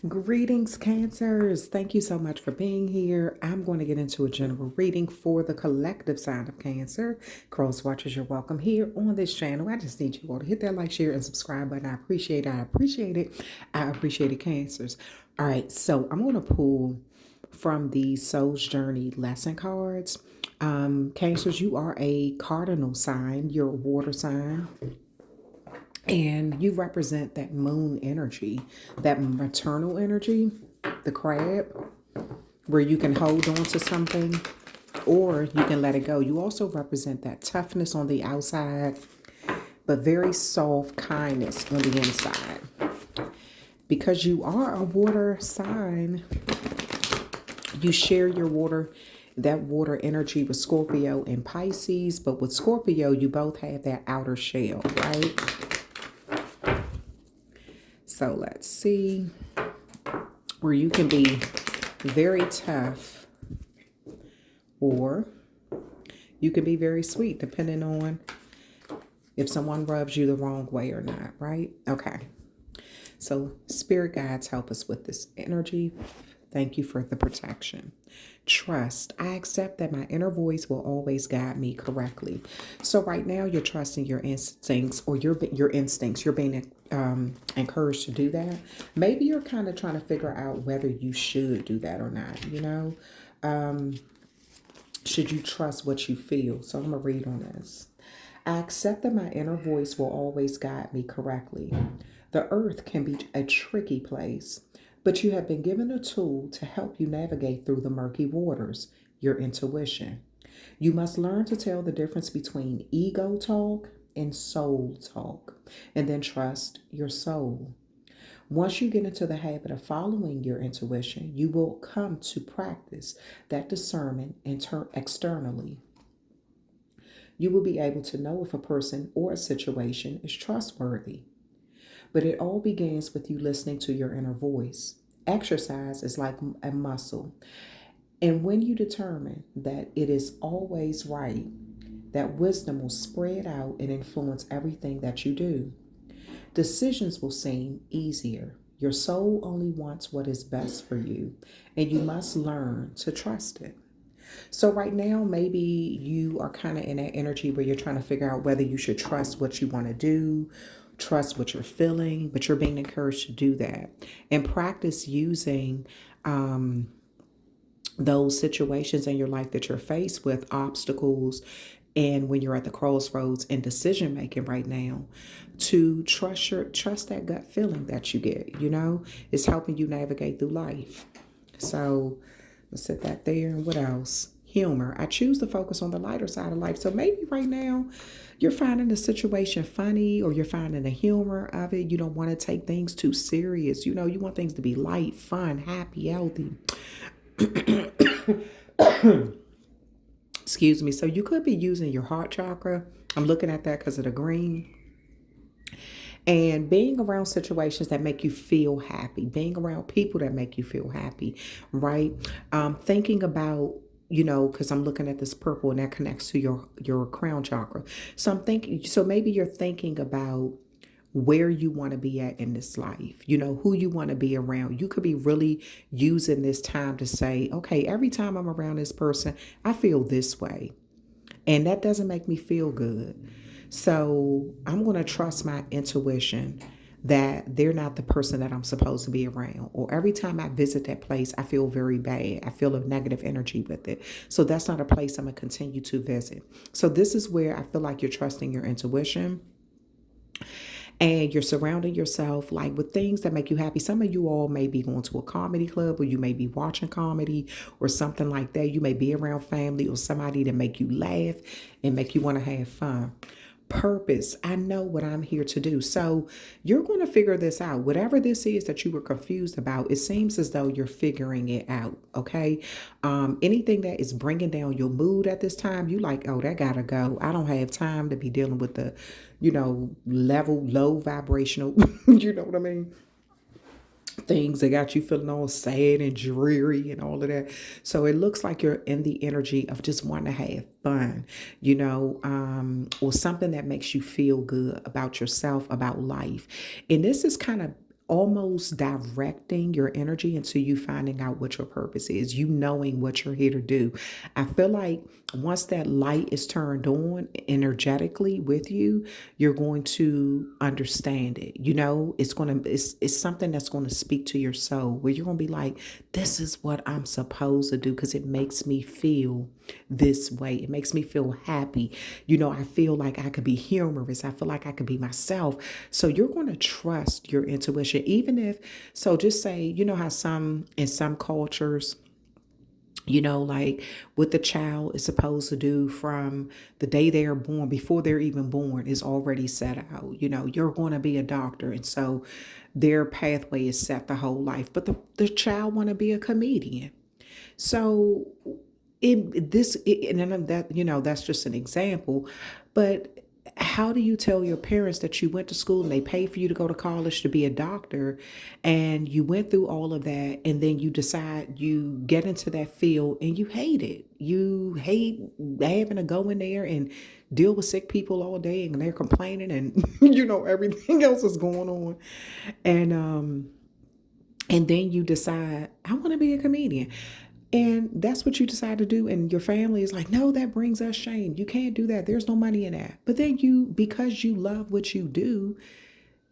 Greetings, Cancers. Thank you so much for being here. I'm going to get into a general reading for the collective sign of Cancer. Cross Watchers, you're welcome here on this channel. I just need you all to hit that like, share, and subscribe button. I appreciate it. I appreciate it. I appreciate it, Cancers. All right, so I'm going to pull from the Soul's Journey lesson cards. Cancers, you are a cardinal sign. You're a water sign. And you represent that moon energy, that maternal energy, the crab, where you can hold on to something or you can let it go. You also represent that toughness on the outside, but very soft kindness on the inside. Because you are a water sign, you share that water energy with Scorpio and Pisces. But with Scorpio, you both have that outer shell, right? So let's see, where you can be very tough or you can be very sweet, depending on if someone rubs you the wrong way or not, right? Okay. So spirit guides, help us with this energy. Thank you for the protection. Trust. I accept that my inner voice will always guide me correctly. So right now you're trusting your instincts or your instincts. You're being encouraged to do that. Maybe you're kind of trying to figure out whether you should do that or not. Should you trust what you feel? So I'm going to read on this. I accept that my inner voice will always guide me correctly. The earth can be a tricky place, but you have been given a tool to help you navigate through the murky waters, your intuition. You must learn to tell the difference between ego talk and soul talk, and then trust your soul. Once you get into the habit of following your intuition, you will come to practice that discernment externally. You will be able to know if a person or a situation is trustworthy. But it all begins with you listening to your inner voice. Exercise is like a muscle. And when you determine that it is always right, that wisdom will spread out and influence everything that you do. Decisions will seem easier. Your soul only wants what is best for you, and you must learn to trust it. So right now, maybe you are kind of in that energy where you're trying to figure out whether you should trust what you want to do, trust what you're feeling, but you're being encouraged to do that and practice using those situations in your life that you're faced with, obstacles, and when you're at the crossroads in decision making right now, to trust that gut feeling that you get. It's helping you navigate through life. So let's set that there. And what else? Humor. I choose to focus on the lighter side of life. So maybe right now you're finding the situation funny, or you're finding the humor of it. You don't want to take things too serious. You want things to be light, fun, happy, healthy. Excuse me. So you could be using your heart chakra. I'm looking at that because of the green. And being around situations that make you feel happy, being around people that make you feel happy, right? Thinking about, because I'm looking at this purple and that connects to your crown chakra. So maybe you're thinking about where you want to be at in this life, who you want to be around. You could be really using this time to say, okay, every time I'm around this person, I feel this way. And that doesn't make me feel good. So I'm going to trust my intuition that they're not the person that I'm supposed to be around. Or every time I visit that place, I feel very bad. I feel a negative energy with it. So that's not a place I'm going to continue to visit. So this is where I feel like you're trusting your intuition. And you're surrounding yourself like with things that make you happy. Some of you all may be going to a comedy club, or you may be watching comedy or something like that. You may be around family or somebody to make you laugh and make you want to have fun. Purpose. I know what I'm here to do. So you're going to figure this out. Whatever this is that you were confused about, it seems as though you're figuring it out. Okay. Anything that is bringing down your mood at this time, you like, oh, that gotta go. I don't have time to be dealing with the, level, low vibrational, you know what I mean? Things that got you feeling all sad and dreary and all of that. So it looks like you're in the energy of just wanting to have fun, or something that makes you feel good about yourself, about life. And this is kind of almost directing your energy into you finding out what your purpose is, you knowing what you're here to do. I feel like once that light is turned on energetically with you, you're going to understand it. You know, it's something that's going to speak to your soul, where you're going to be like, this is what I'm supposed to do because it makes me feel this way. It makes me feel happy. You know, I feel like I could be humorous. I feel like I could be myself. So you're going to trust your intuition, even if, so just say, you know how in some cultures, you know, like what the child is supposed to do from the day they are born, before they're even born, is already set out. You know, you're going to be a doctor. And so their pathway is set the whole life. But the child want to be a comedian. So and then that, you know, that's just an example. But how do you tell your parents that you went to school and they paid for you to go to college to be a doctor, and you went through all of that, and then you decide you get into that field and you hate it? You hate having to go in there and deal with sick people all day, and they're complaining, and you know, everything else is going on. And then you decide, I want to be a comedian. And that's what you decide to do. And your family is like, no, that brings us shame. You can't do that. There's no money in that. But then because you love what you do,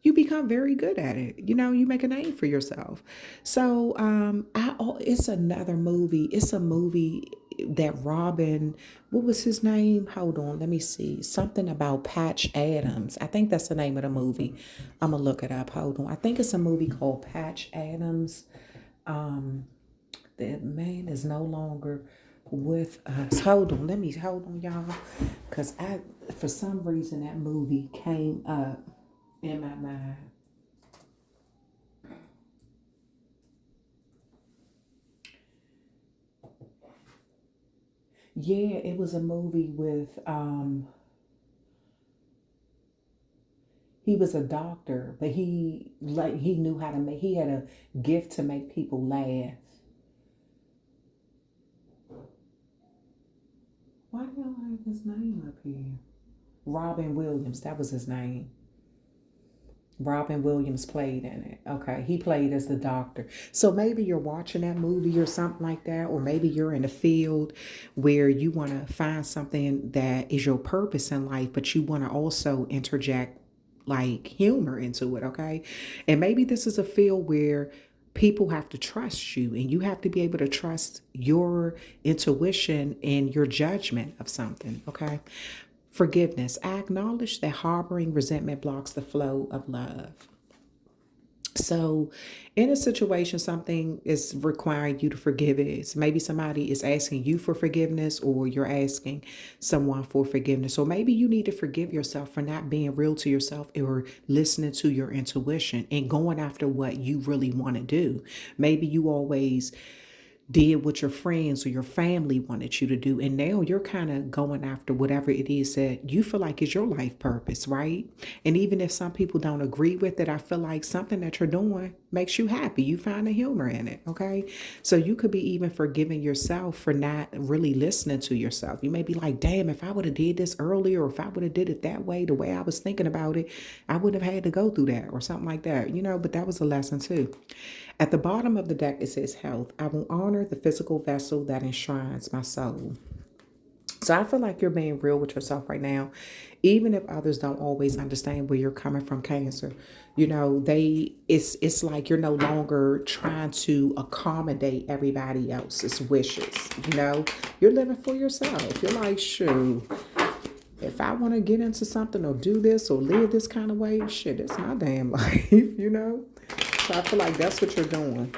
you become very good at it. You know, you make a name for yourself. So it's another movie. It's a movie that Robin, what was his name? Hold on, let me see. Something about Patch Adams. I think that's the name of the movie. I'm going to look it up. Hold on. I think it's a movie called Patch Adams. That man is no longer with us. Hold on, y'all. Because for some reason, that movie came up in my mind. Yeah, it was a movie with, he was a doctor, but he knew how to he had a gift to make people laugh. Why do I have his name up here? Robin Williams, that was his name. Robin Williams played in it. Okay, he played as the doctor. So maybe you're watching that movie or something like that, or maybe you're in a field where you want to find something that is your purpose in life, but you want to also interject like humor into it, okay? And maybe this is a field where people have to trust you, and you have to be able to trust your intuition and your judgment of something, okay? Forgiveness. I acknowledge that harboring resentment blocks the flow of love. So, in a situation, something is requiring you to forgive it. Maybe somebody is asking you for forgiveness, or you're asking someone for forgiveness. Or maybe you need to forgive yourself for not being real to yourself, or listening to your intuition and going after what you really want to do. Maybe you always did what your friends or your family wanted you to do. And now you're kind of going after whatever it is that you feel like is your life purpose, right? And even if some people don't agree with it, I feel like something that you're doing makes you happy. You find the humor in it, okay? So you could be even forgiving yourself for not really listening to yourself. You may be like, damn, if I would have did this earlier, or if I would have did it that way, the way I was thinking about it, I wouldn't have had to go through that, or something like that, you know, but that was a lesson too. At the bottom of the deck, it says health. I will honor the physical vessel that enshrines my soul. So I feel like you're being real with yourself right now, even if others don't always understand where you're coming from, Cancer. You know, it's like you're no longer trying to accommodate everybody else's wishes. You know, you're living for yourself. You're like, shoot, if I want to get into something or do this or live this kind of way, shit, it's my damn life, you know? So I feel like that's what you're doing.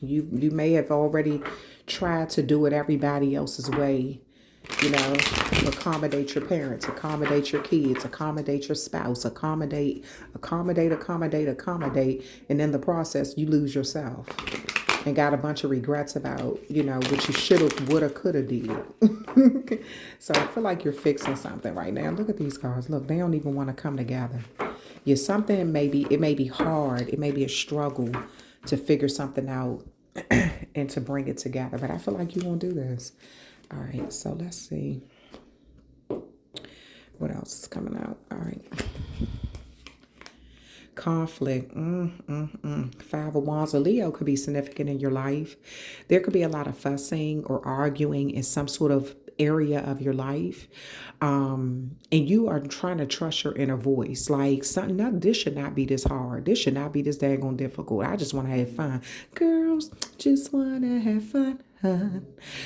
You may have already tried to do it everybody else's way, you know, accommodate your parents, accommodate your kids, accommodate your spouse, accommodate, and in the process you lose yourself and got a bunch of regrets about, you know, what you should have, would have, could have did. So I feel like you're fixing something right now. Look at these cards. Look, they don't even want to come together. Yeah, something maybe, it may be hard. It may be a struggle to figure something out and to bring it together. But I feel like you won't do this. All right, so let's see. What else is coming out? All right. Conflict. Five of Wands. A Leo could be significant in your life. There could be a lot of fussing or arguing in some sort of area of your life. And you are trying to trust your inner voice. Like something, no, this should not be this hard. This should not be this daggone difficult. I just want to have fun. Girls just want to have fun.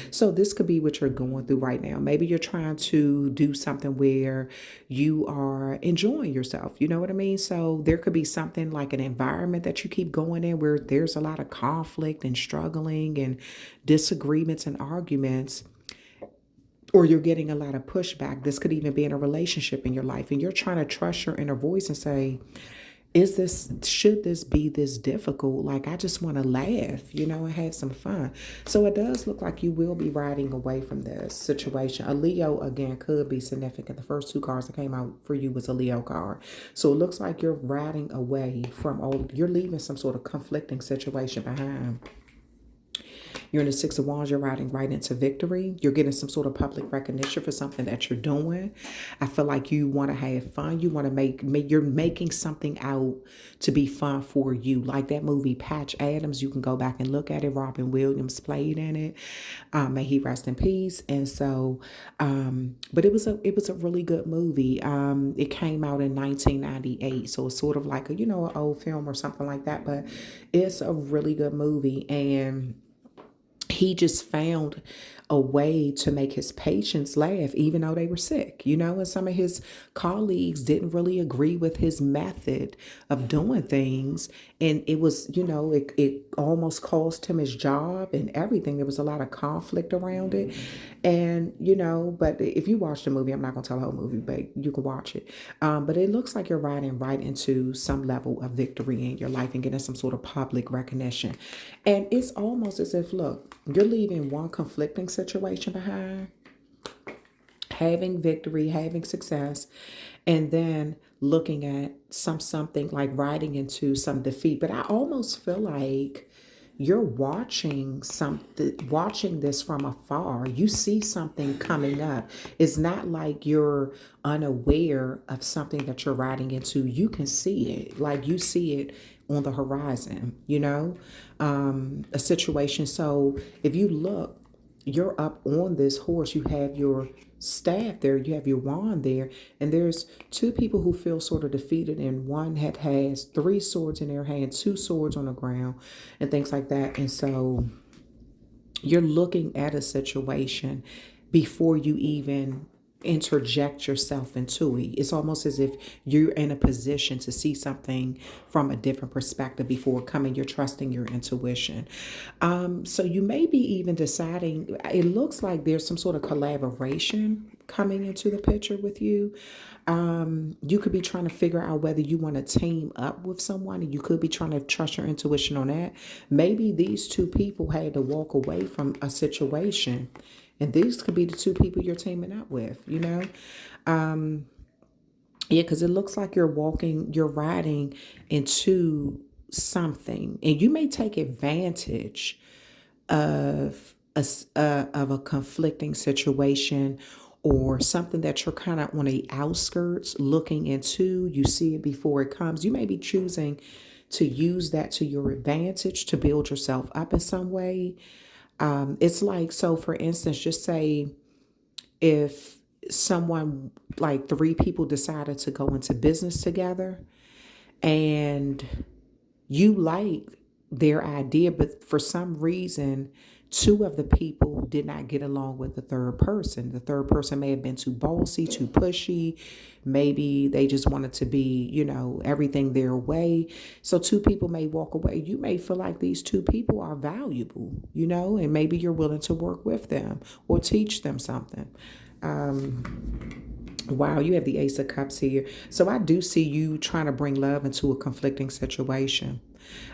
So this could be what you're going through right now. Maybe you're trying to do something where you are enjoying yourself. You know what I mean? So there could be something like an environment that you keep going in where there's a lot of conflict and struggling and disagreements and arguments, or you're getting a lot of pushback. This could even be in a relationship in your life, and you're trying to trust your inner voice and say, should this be this difficult? Like, I just want to laugh, and have some fun. So it does look like you will be riding away from this situation. A Leo, again, could be significant. The first two cards that came out for you was a Leo card. So it looks like you're riding away from, you're leaving some sort of conflicting situation behind. You're in the Six of Wands, you're riding right into victory. You're getting some sort of public recognition for something that you're doing. I feel like you want to have fun. You want to you're making something out to be fun for you. Like that movie, Patch Adams, you can go back and look at it. Robin Williams played in it. May he rest in peace. And so, but it was a really good movie. It came out in 1998. So it's sort of like an old film or something like that, but it's a really good movie. And he just found a way to make his patients laugh, even though they were sick, and some of his colleagues didn't really agree with his method of doing things. And it was, it almost cost him his job and everything. There was a lot of conflict around it. And, but if you watch the movie, I'm not going to tell the whole movie, but you can watch it. But it looks like you're riding right into some level of victory in your life and getting some sort of public recognition. And it's almost as if, look, you're leaving one conflicting situation behind, having victory, having success, and then looking at something like riding into some defeat. But I almost feel like you're watching this from afar. You see something coming up. It's not like you're unaware of something that you're riding into. You can see it, like you see it on the horizon, a situation. So if you look, you're up on this horse, you have your staff there, you have your wand there, and there's two people who feel sort of defeated, and one has three swords in their hand, two swords on the ground, and things like that. And so you're looking at a situation before you even interject yourself into it. It's almost as if you're in a position to see something from a different perspective before coming. You're trusting your intuition. So you may be even deciding, it looks like there's some sort of collaboration coming into the picture with you. You could be trying to figure out whether you want to team up with someone, and you could be trying to trust your intuition on that. Maybe these two people had to walk away from a situation, and these could be the two people you're teaming up with, Yeah, because it looks like you're riding into something, and you may take advantage of a conflicting situation, or something that you're kind of on the outskirts looking into. You see it before it comes. You may be choosing to use that to your advantage to build yourself up in some way. It's like, so for instance, just say if someone, like three people decided to go into business together, and you like their idea, but for some reason, two of the people did not get along with the third person. The third person may have been too bossy, too pushy. Maybe they just wanted to be, everything their way. So two people may walk away. You may feel like these two people are valuable, and maybe you're willing to work with them or teach them something. Wow, you have the Ace of Cups here. So I do see you trying to bring love into a conflicting situation.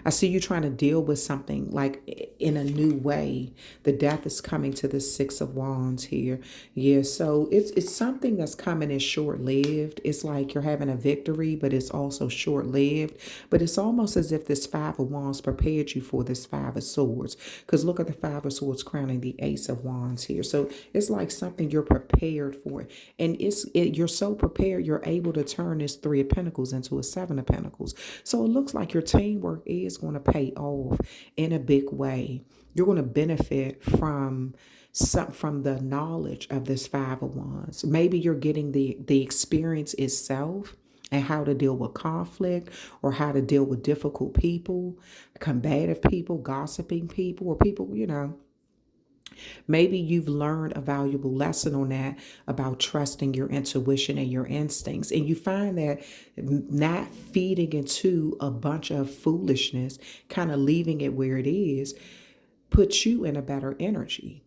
I see you trying to deal with something like in a new way. The death is coming to the Six of Wands here. Yeah, so it's something that's coming is short-lived. It's like you're having a victory, but it's also short-lived. But it's almost as if this Five of Wands prepared you for this Five of Swords. Because look at the Five of Swords crowning the Ace of Wands here. So it's like something you're prepared for. And it you're so prepared, you're able to turn this Three of Pentacles into a Seven of Pentacles. So it looks like your teamwork is going to pay off in a big way. You're going to benefit from the knowledge of this Five of Wands. Maybe you're getting the experience itself and how to deal with conflict or how to deal with difficult people, combative people, gossiping people, or people, maybe you've learned a valuable lesson on that about trusting your intuition and your instincts. And you find that not feeding into a bunch of foolishness, kind of leaving it where it is, puts you in a better energy.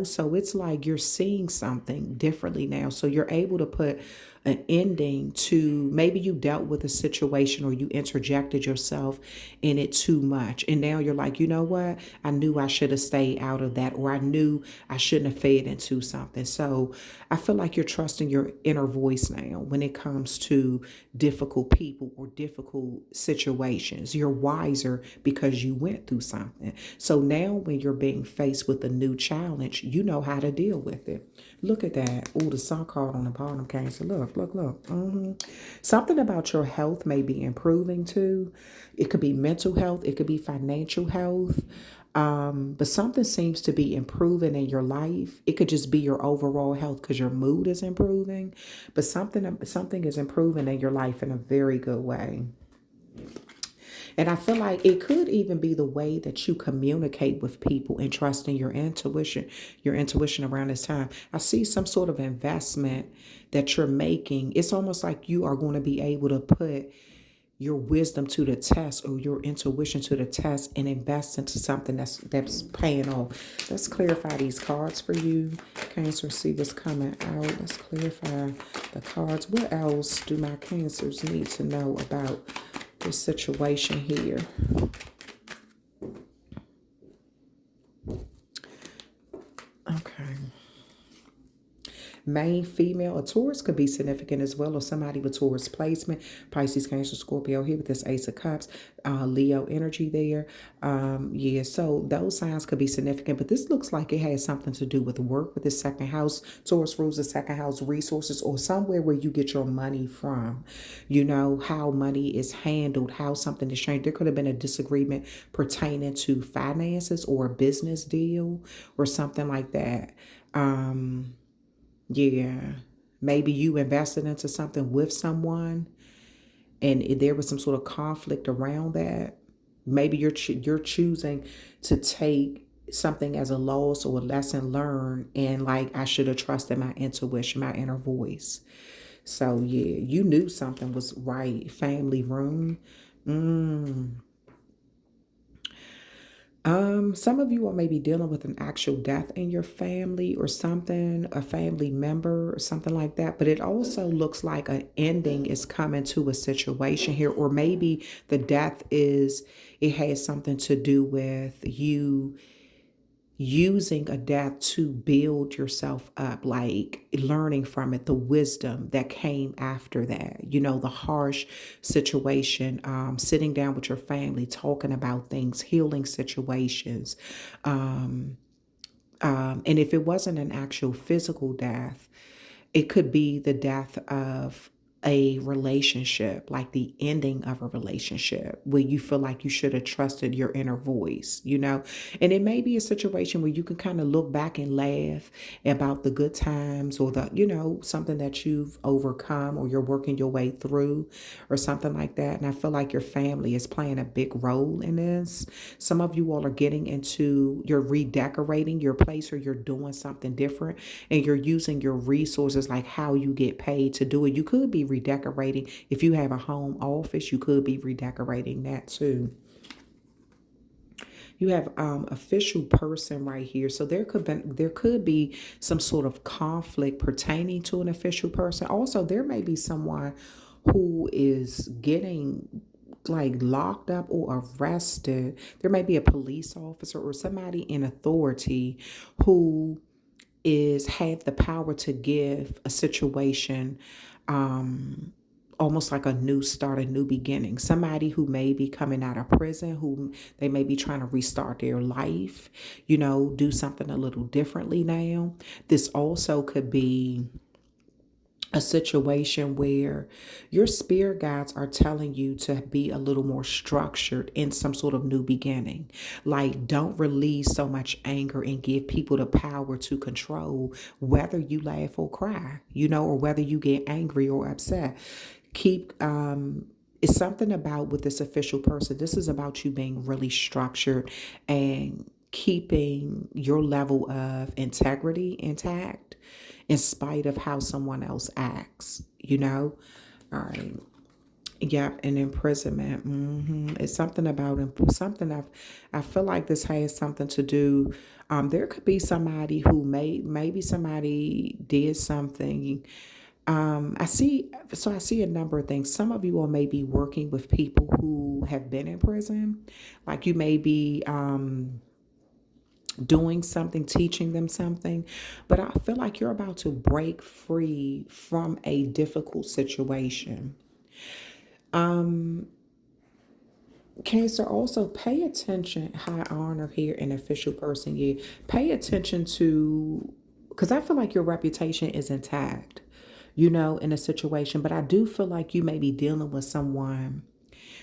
So it's like you're seeing something differently now. So you're able to put an ending to, maybe you dealt with a situation or you interjected yourself in it too much. And now you're like, you know what? I knew I should have stayed out of that, or I knew I shouldn't have fed into something. So I feel like you're trusting your inner voice now when it comes to difficult people or difficult situations. You're wiser because you went through something. So now when you're being faced with a new challenge, you know how to deal with it. Look at that. Oh, the Sun card on the bottom, Cancer. Look. Something about your health may be improving too. It could be mental health. It could be financial health. But something seems to be improving in your life. It could just be your overall health because your mood is improving. But something is improving in your life in a very good way. And I feel like it could even be the way that you communicate with people and trusting your intuition around this time. I see some sort of investment that you're making. It's almost like you are going to be able to put your wisdom to the test or your intuition to the test and invest into something that's paying off. Let's clarify these cards for you. Cancer, see what's coming out. Let's clarify the cards. What else do my Cancers need to know about this situation here? Okay. Main female, a Taurus could be significant as well, or somebody with Taurus placement. Pisces, Cancer, Scorpio here with this Ace of Cups, Leo energy there. Yeah, so those signs could be significant, but this looks like it has something to do with work with the second house. Taurus rules the second house, resources, or somewhere where you get your money from. How money is handled, how something is changed. There could have been a disagreement pertaining to finances or a business deal or something like that. Yeah, maybe you invested into something with someone and there was some sort of conflict around that. Maybe you're choosing to take something as a loss or a lesson learned, and like, I should have trusted my intuition, my inner voice. So yeah, you knew something was right. Family room. Some of you are maybe dealing with an actual death in your family or something, a family member or something like that. But it also looks like an ending is coming to a situation here, or maybe the death it has something to do with you using a death to build yourself up, like learning from it, the wisdom that came after that, the harsh situation, sitting down with your family, talking about things, healing situations. And if it wasn't an actual physical death, it could be the death of a relationship, like the ending of a relationship where you feel like you should have trusted your inner voice, And it may be a situation where you can kind of look back and laugh about the good times or something that you've overcome or you're working your way through or something like that. And I feel like your family is playing a big role in this. Some of you all are you're redecorating your place, or you're doing something different, and you're using your resources, like how you get paid to do it. You could be redecorating. If you have a home office, you could be redecorating that too. You have official person right here. So there could be some sort of conflict pertaining to an official person. Also, there may be someone who is getting like locked up or arrested. There may be a police officer or somebody in authority who have the power to give a situation almost like a new start, a new beginning. Somebody who may be coming out of prison, who they may be trying to restart their life, do something a little differently now. This also could be a situation where your spirit guides are telling you to be a little more structured in some sort of new beginning. Like, don't release so much anger and give people the power to control whether you laugh or cry, or whether you get angry or upset. It's something about with this official person. This is about you being really structured and keeping your level of integrity intact in spite of how someone else acts. All right. Yep, and imprisonment. It's something about something I feel like this has something to do. There could be somebody who maybe somebody did something. I see a number of things. Some of you all may be working with people who have been in prison, like you may be doing something, teaching them something, but I feel like you're about to break free from a difficult situation. Cancer, also pay attention, high honor here, an official person. Yeah, pay attention to, because I feel like your reputation is intact, in a situation, but I do feel like you may be dealing with someone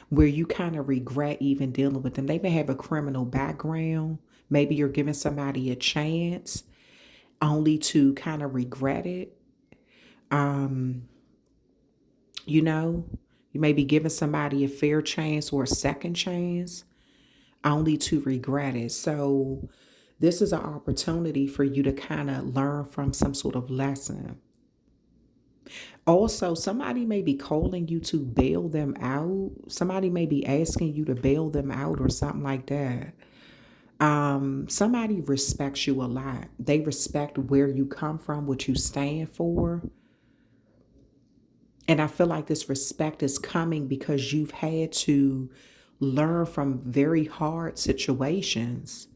where you kind of regret even dealing with them. They may have a criminal background. Maybe you're giving somebody a chance only to kind of regret it. Um, you know, you may be giving somebody a fair chance or a second chance only to regret it. So this is an opportunity for you to kind of learn from some sort of lesson. Also, somebody may be calling you to bail them out. Somebody may be asking you to bail them out or something like that. Somebody respects you a lot. They respect where you come from, what you stand for. And I feel like this respect is coming because you've had to learn from very hard situations.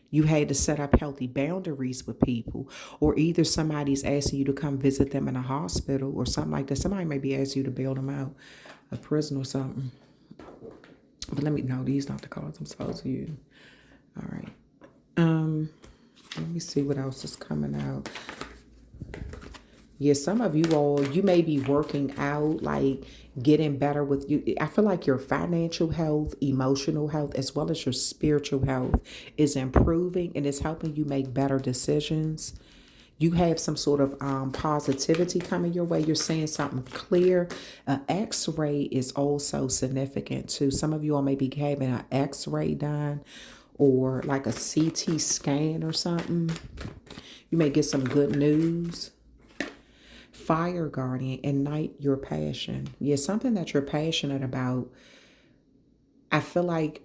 You had to set up healthy boundaries with people, or either somebody's asking you to come visit them in a hospital or something like that. Somebody may be asking you to bail them out of prison or something. But no, these not the cards I'm supposed to use. All right. Let me see what else is coming out. Yeah, some of you all, you may be working out, like getting better with you. I feel like your financial health, emotional health, as well as your spiritual health is improving and is helping you make better decisions. You have some sort of positivity coming your way. You're seeing something clear. An X-ray is also significant too. Some of you all may be having an X-ray done or like a CT scan or something. You may get some good news. Fire guardian, ignite your passion. Yeah, something that you're passionate about. I feel like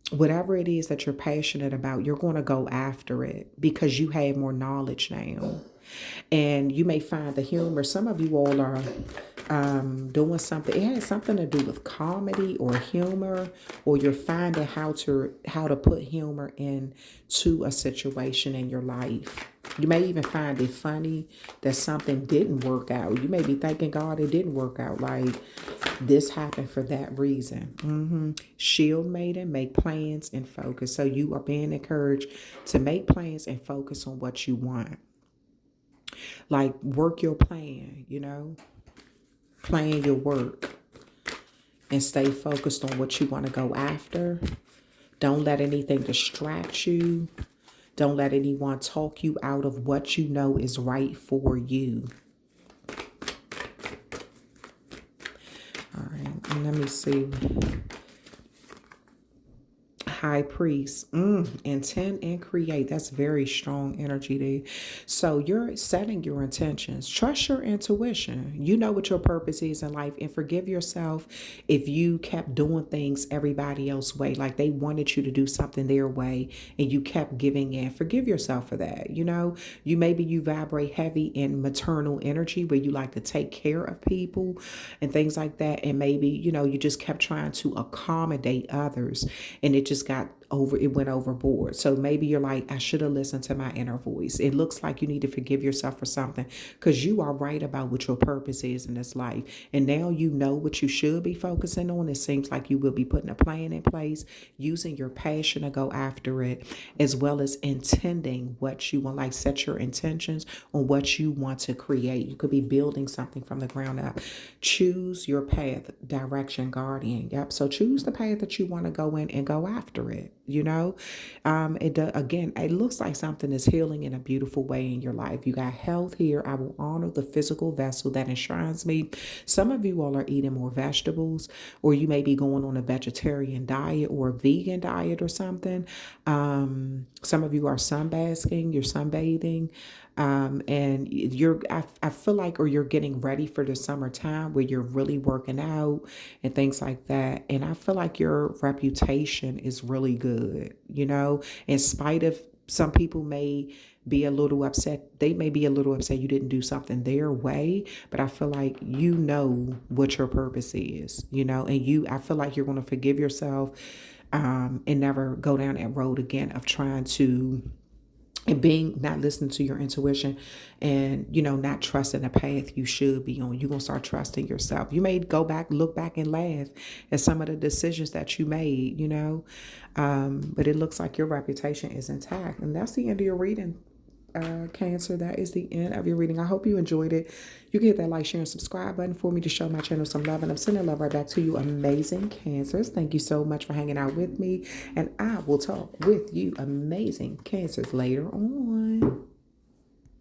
whatever it is that you're passionate about, you're going to go after it because you have more knowledge now. And you may find the humor. Some of you all are doing something. It has something to do with comedy or humor, or you're finding how to put humor into a situation in your life. You may even find it funny that something didn't work out. You may be thanking God it didn't work out. Like, this happened for that reason. Shield maiden, make plans and focus. So you are being encouraged to make plans and focus on what you want. Like, work your plan, plan your work and stay focused on what you want to go after. Don't let anything distract you. Don't let anyone talk you out of what you know is right for you. All right, and let me see. High priest, intend and create. That's very strong energy there. So you're setting your intentions. Trust your intuition. You know what your purpose is in life, and forgive yourself if you kept doing things everybody else's way, like they wanted you to do something their way and you kept giving in. Forgive yourself for that. You vibrate heavy in maternal energy where you like to take care of people and things like that, and maybe you just kept trying to accommodate others, and it just got it went overboard. So maybe you're like, I should have listened to my inner voice. It looks like you need to forgive yourself for something because you are right about what your purpose is in this life. And now you know what you should be focusing on. It seems like you will be putting a plan in place, using your passion to go after it, as well as intending what you want, like set your intentions on what you want to create. You could be building something from the ground up. Choose your path, direction, guardian. Yep. So choose the path that you want to go in and go after it. Again, it looks like something is healing in a beautiful way in your life. You got health here. I will honor the physical vessel that enshrines me. Some of you all are eating more vegetables, or you may be going on a vegetarian diet or a vegan diet or something. Some of you are sunbasking, you're sunbathing. And I feel like, or you're getting ready for the summertime where you're really working out and things like that. And I feel like your reputation is really good, in spite of some people may be a little upset. They may be a little upset you didn't do something their way, but I feel like you know what your purpose is, and I feel like you're going to forgive yourself, and never go down that road again of trying to and being not listening to your intuition and not trusting the path you should be on. You're gonna start trusting yourself. You may look back and laugh at some of the decisions that you made, but it looks like your reputation is intact. And that's the end of your reading, Cancer. That is the end of your reading. I hope you enjoyed it. You can hit that like, share, and subscribe button for me to show my channel some love, and I'm sending love right back to you, amazing Cancers. Thank you so much for hanging out with me, and I will talk with you amazing Cancers later on.